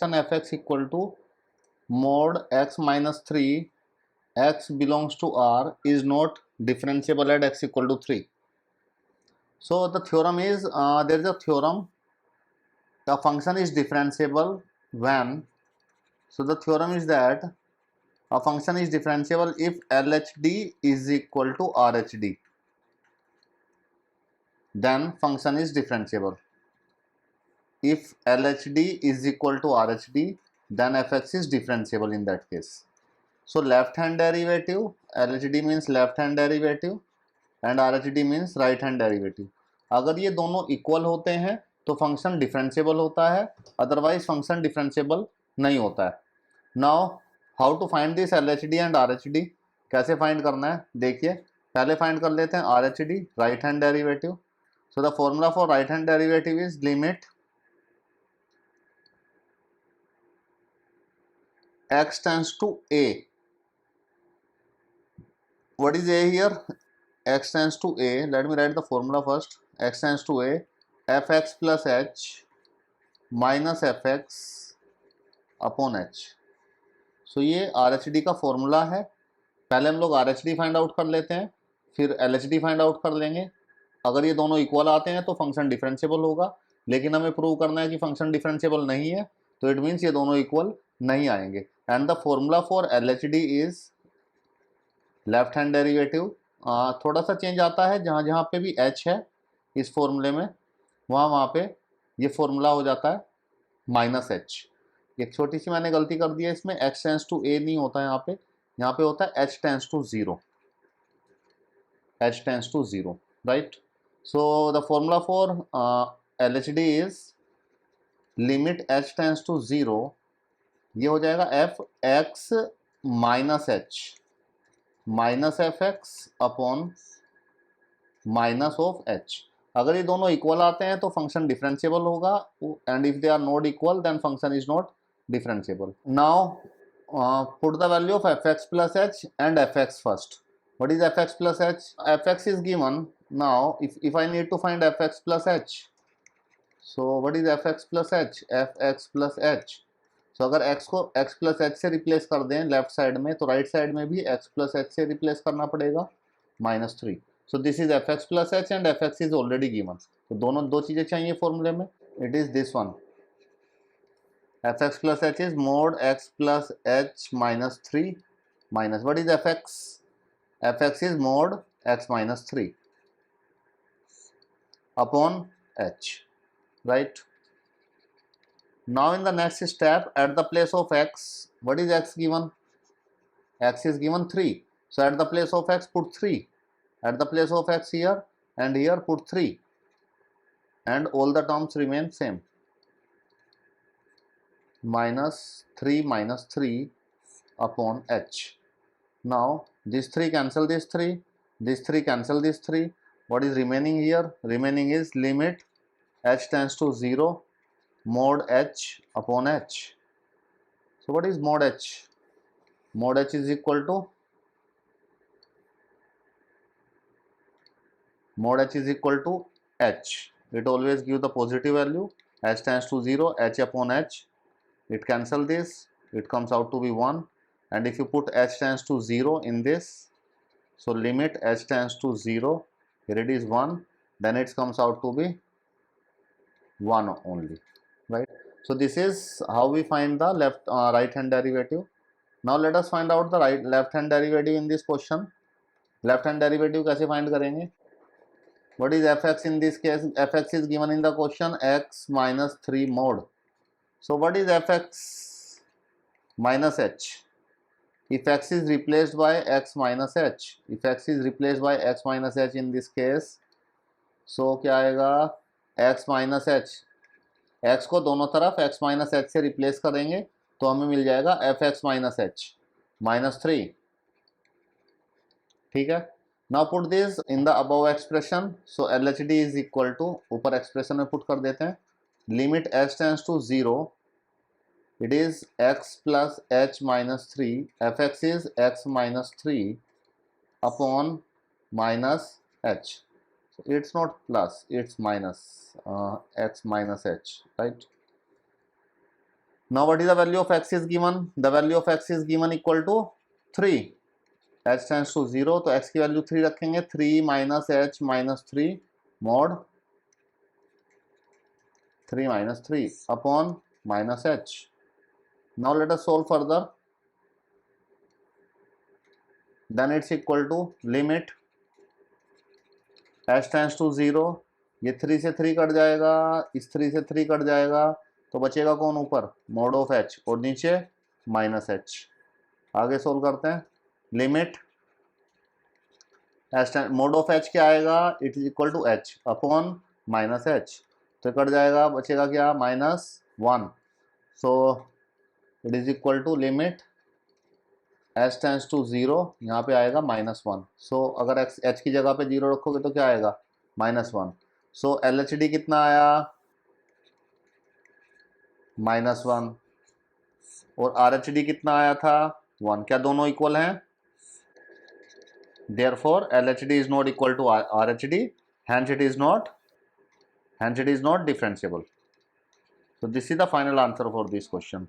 F X equal to mod x minus 3 x belongs to R is not differentiable at x equal to 3. So the theorem is there is a theorem, the function is differentiable when, so the theorem is that a function is differentiable if LHD is equal to RHD, then function is differentiable. If LHD is equal to RHD, then fx is differentiable in that case. So left hand derivative, LHD means left hand derivative and RHD means right hand derivative. अगर ये दोनों equal होते हैं तो function differentiable होता है, otherwise function differentiable नहीं होता है. Now how to find this LHD and RHD, कैसे फाइंड करना है देखिए. पहले फाइंड कर लेते हैं RHD, right hand derivative. So the formula for right hand derivative is limit x tends to a. What is a here? X tends to a. Let me write the formula first. X tends to a, fx plus h minus fx upon h. सो ये RHD का formula है. पहले हम लोग RHD find out कर लेते हैं, फिर LHD फाइंड आउट कर लेंगे. अगर ये दोनों इक्वल आते हैं तो फंक्शन डिफरेंशिएबल होगा, लेकिन हमें प्रूव करना है कि फंक्शन डिफरेंशिएबल नहीं है, तो इट मीन्स ये दोनों इक्वल नहीं आएंगे. And the formula for LHD is left hand derivative. थोड़ा सा चेंज आता है, जहाँ जहाँ पे भी h है इस फॉर्मूले में, वहाँ वहाँ पे ये फॉर्मूला हो जाता है माइनस h. एक छोटी सी मैंने गलती कर दी है इसमें, x टेंस टू a नहीं होता है यहाँ पे होता है h tends to 0. h tends to 0, right. So the formula for LHD is limit h tends to 0. ये हो जाएगा f x minus h minus F X upon minus of H. अगर ये दोनों इक्वल आते हैं तो फंक्शन डिफरेंशिएबल होगा, and if they are not equal then function is not differentiable. Now put the value of fx plus h and fx first. What is fx plus h? Fx is given. Now if I need to find fx plus h, so what is fx plus h? fx plus h. So अगर x को x plus H से replace कर दें left side में, तो right side में भी x plus H से रिप्लेस करना पड़ेगा -3. So this is F x plus H and F X is already given. तो दोनों दो चीज़ें चाहिए फॉर्मूले में. It is this one, F x plus H is mode x plus H -3 minus what is F x? F X is mode x -3 upon H, right. Now in the next step, at the place of x, what is x given? X is given 3. So at the place of x put 3. At the place of x here and here put 3. And all the terms remain same. -3 upon h. Now these 3 cancel this 3. These 3 cancel this 3. What is remaining here? Remaining is limit h tends to 0. Mod h upon h. So what is mod h? Mod h is equal to h. It always gives the positive value. H tends to 0, h upon h. It cancel this, it comes out to be 1. And if you put h tends to 0 in this, so limit h tends to 0, here it is 1, then it comes out to be 1 only, right. So this is how we find the right hand derivative. Now let us find out the left hand derivative in this question. Left hand derivative कैसे find करेंगे? What is fx in this case? Fx is given in the question x -3 mod. So what is fx minus h? If x is replaced by x minus h, if x is replaced by x minus h in this case, so क्या आएगा? x minus h. x को दोनों तरफ x minus H से replace करेंगे तो हमें मिल जाएगा एफ एक्स माइनस एच -3. ठीक है. Now put this in the above expression. So L H D is equal to, ऊपर एक्सप्रेशन में पुट कर देते हैं, limit h tends to 0, it is x plus H -3. F X is x -3 upon minus h. It's not plus, it's minus x minus h, right. Now what is the value of x is given? The value of x is given equal to 3. h tends to 0, तो x की value 3 रखेंगे. 3 minus h minus 3 mod 3 minus 3 upon minus h. Now let us solve further. Then it's equal to limit h tends to 0. ये 3 से 3 cut जाएगा, इस 3 से 3 cut जाएगा, तो बचेगा कौन ऊपर? mod ऑफ h, और नीचे माइनस h. आगे सोल्व करते हैं. लिमिट mod ऑफ h क्या आएगा? It is equal to h upon minus h, तो कट जाएगा, बचेगा क्या? Minus 1. So it is equal to limit h tends to 0, यहाँ पे आएगा माइनस 1. सो अगर h की जगह पे 0 रखोगे तो क्या आएगा? माइनस 1. सो LHD कितना आया? माइनस 1. और RHD कितना आया था? 1. क्या दोनों इक्वल हैं? Therefore LHD is not equal to RHD, hence it is not differentiable. So this is the final answer for this question.